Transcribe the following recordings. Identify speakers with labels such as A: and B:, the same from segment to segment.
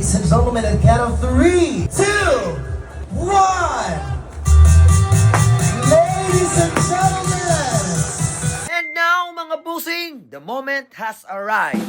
A: ladies and gentlemen, at count of 3, 2, 1. Ladies and gentlemen.
B: And now, mga busing, the moment has arrived.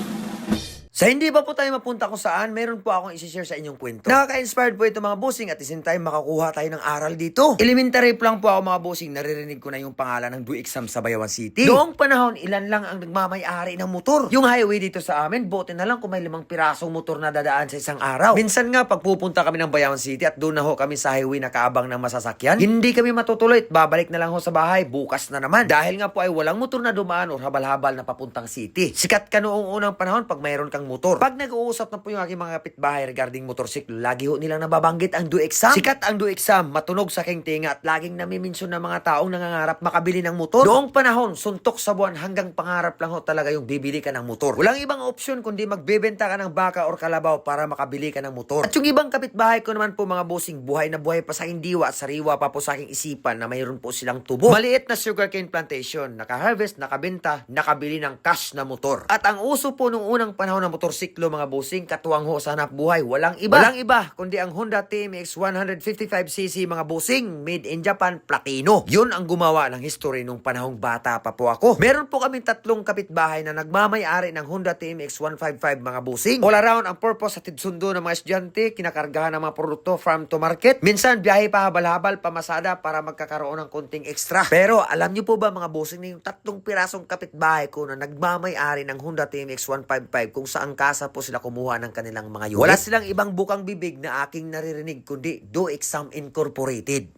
B: Sa hindi pa po tayo mapunta kung saan, meron po akong isi-share sa inyong kwento. Nakaka-inspired po ito mga busing at the same time makakuha tayo ng aral dito. Elementary lang po ako mga busing, naririnig ko na yung pangalan ng Do Exam sa Bayawan City. Noong panahon, ilan lang ang nagmamay-ari ng motor. Yung highway dito sa amin, bote na lang kung may 5 pirasong motor na dadaan sa isang araw. Minsan nga, pagpupunta kami ng Bayawan City at doon na ho kami sa highway nakaabang ng masasakyan, hindi kami matutuloy at babalik na lang ho sa bahay, bukas na naman. Dahil nga po ay walang motor na dumaan o habal-habal na papuntang city. Sikat ka noong unang panahon pag mayroon kang motor. Pag nag-uusap na po yung aking mga kapitbahay regarding motorsiklo, lagi ho nilang nababanggit ang Do Exam. Sikat ang Do Exam, matunog sa aking tinga at laging namiminsyon ng mga taong nangangarap makabili ng motor. Noong panahon, suntok sa buwan hanggang pangarap lang ho talaga yung bibili ka ng motor. Walang ibang opsyon kundi magbebenta ka ng baka or kalabaw para makabili ka ng motor. At yung ibang kapitbahay ko naman po mga busing, buhay na buhay pa sa aking diwa at sariwa pa po sa aking isipan na mayroon po silang tubo. Maliit na sugarcane plantation, naka-harvest, nakabenta, nakabili ng cash na motor. At ang uso po nung unang panahon ng motorsiklo mga busing, katuwang ho sa hanap buhay, walang iba kundi ang Honda TMX 155cc mga busing, made in Japan, platino. Yun ang gumawa ng history nung panahong bata pa po ako. Meron po kaming 3 kapitbahay na nagmamay-ari ng Honda TMX 155 mga busing. All around ang purpose sa tidsundo ng mga estudyante, kinakargahan ng mga produkto farm to market. Minsan biyahe pa habal-habal pamasada para magkakaroon ng konting extra. Pero alam niyo po ba mga busing na yung 3 pirasong kapitbahay ko na nagmamay-ari ng Honda TMX 155 kung saan kasa po sila kumuha ng kanilang mga unit. Wala silang ibang bukang bibig na aking naririnig kundi Do Exam Incorporated.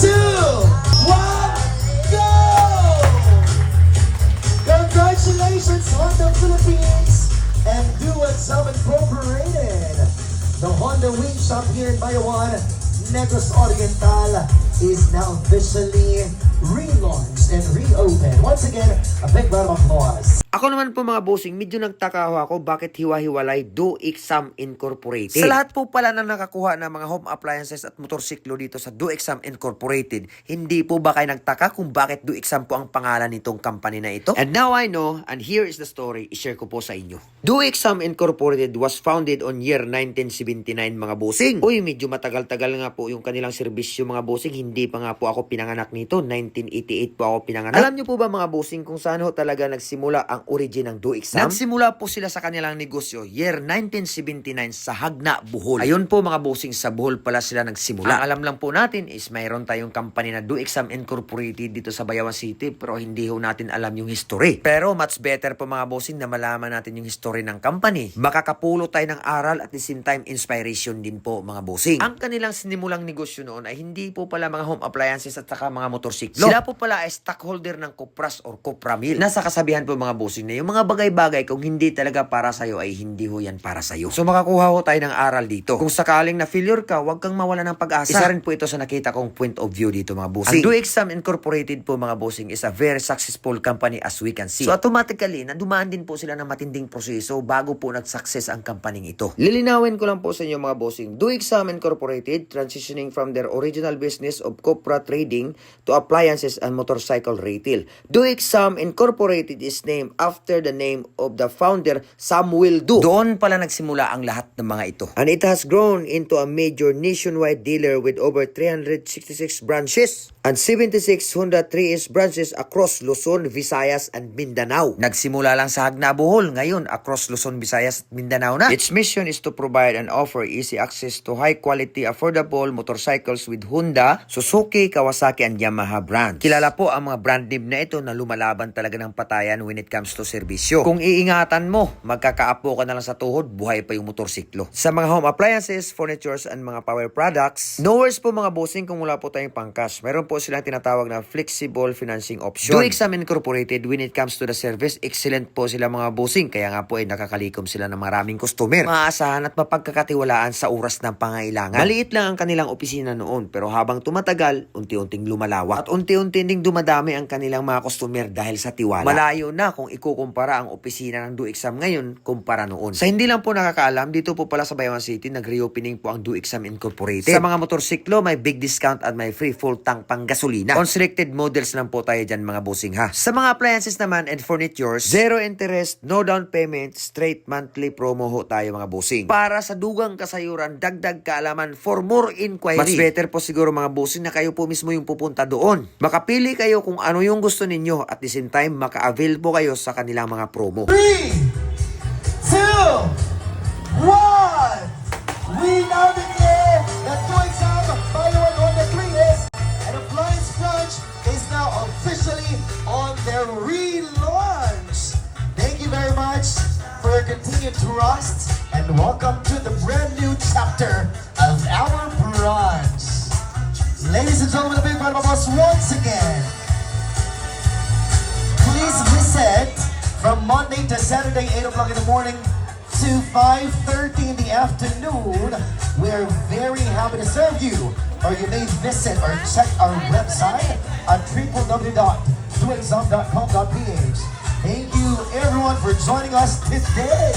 A: 2, 1, go! Congratulations, Honda Philippines and Do Exam Incorporated. The Honda Wing Shop here in Bayawan, Negros Oriental, is now officially relaunched and reopened. Once again, a big round of applause.
B: Ako naman po mga bossing, medyo nagtaka ako bakit hiwa-hiwalay Do Exam Incorporated. Sa lahat po pala na nakakuha ng mga home appliances at motorsiklo dito sa Do Exam Incorporated, hindi po ba kayo nagtaka kung bakit Do Exam po ang pangalan nitong company na ito? And now I know, and here is the story, ishare ko po sa inyo. Do Exam Incorporated was founded on year 1979 mga bossing. Uy, medyo matagal-tagal nga po yung kanilang serbisyo mga bossing, hindi pa nga po ako pinanganak nito, 1988 po ako pinanganak. Alam niyo po ba mga bossing kung saan ho talaga nagsimula ang origin ng Do Exam? Nagsimula po sila sa kanilang negosyo year 1979 sa Hagna, Bohol. Ayun po mga bossing, sa Bohol pala sila nagsimula. Ang alam lang po natin is mayroon tayong company na Do Exam Incorporated dito sa Bayawan City pero hindi ho natin alam yung history. Pero much better po mga bossing na malaman natin yung history ng company. Makakapulo tayo ng aral at the same time inspiration din po mga bossing. Ang kanilang sinimulang negosyo noon ay hindi po pala mga home appliances at saka mga motorsiklo. Sila po pala ay stockholder ng Cupras or Cupra Mill. Nasa kasabihan po mga bossing na yung mga bagay-bagay kung hindi talaga para sa'yo ay hindi ho yan para sa'yo. So makakuha ho tayo ng aral dito. Kung sakaling na failure ka, huwag kang mawala ng pag-asa. Isa rin po ito sa nakita kong point of view dito mga bossing. Ang Do Exam Incorporated po mga bossing is a very successful company as we can see. So automatically, nadumaan din po sila ng matinding proseso bago po nag-success ang company ito. Lilinawin ko lang po sa inyo mga bossing. Do Exam Incorporated transitioning from their original business of Cupra trading to appliances and motorcycle retail. Do Exam Incorporated is named after the name of the founder, Samuel Do. Doon pala nagsimula ang lahat ng mga ito. And it has grown into a major nationwide dealer with over 366 branches and 76 Honda 3S branches across Luzon, Visayas, and Mindanao. Nagsimula lang sa Hagna, Bohol, ngayon across Luzon, Visayas, at Mindanao na. Its mission is to provide and offer easy access to high-quality, affordable motorcycles with Honda, Suzuki, Kawasaki, and Yamaha brand. Kilala po ang mga brand name na ito na lumalaban talaga ng patayan when it comes to serbisyo. Kung iingatan mo, magkakaapo ka na lang sa tuhod, buhay pa yung motorsiklo. Sa mga home appliances, furnitures, and mga power products, no worries po mga bossing kung wala po tayong pangkas. Meron po silang tinatawag na flexible financing option. Do Exam Incorporated, when it comes to the service, excellent po sila mga bossing. Kaya nga po ay nakakalikom sila ng maraming customer. Maasahan at mapagkakatiwalaan sa oras ng pangailangan. Maliit lang ang kanilang opisina noon, pero habang tumatagal, unti-unting lumalawak. At unti-unti ding dumadami ang kanilang mga customer dahil sa tiwala. Malayo na kung ikukumpara ang opisina ng Do Exam ngayon kumpara noon. Sa hindi lang po nakakaalam, dito po pala sa Bayawan City, nag-reopening po ang Do Exam Incorporated. Sa mga motorsiklo, may big discount at may free full tank pang gasolina. On selected models lang po tayo dyan mga bossing ha. Sa mga appliances naman and furnitures, zero interest, no down payment, straight monthly promo ho tayo mga bossing. Para sa dugang kasayuran, dagdag kaalaman for more inquiry. Mas better po siguro mga bossing na kayo po mismo yung pupunta doon. Makapili kayo kung ano yung gusto ninyo at the same time maka-avail po kayo sa kanilang mga promo.
A: 3, 2, 1. We now declare that DoExam Buy One Honda 3S and Appliance Crunch is now officially on their relaunch. Thank you very much for your continued trust and welcome to the brand new chapter of our brunch. Ladies and gentlemen, a big round of applause once again. Please visit from Monday to Saturday, 8 o'clock in the morning to 5:30 in the afternoon. We're very happy to serve you. Or you may visit or check our website at www.doexam.com.ph. Thank you everyone for joining us today.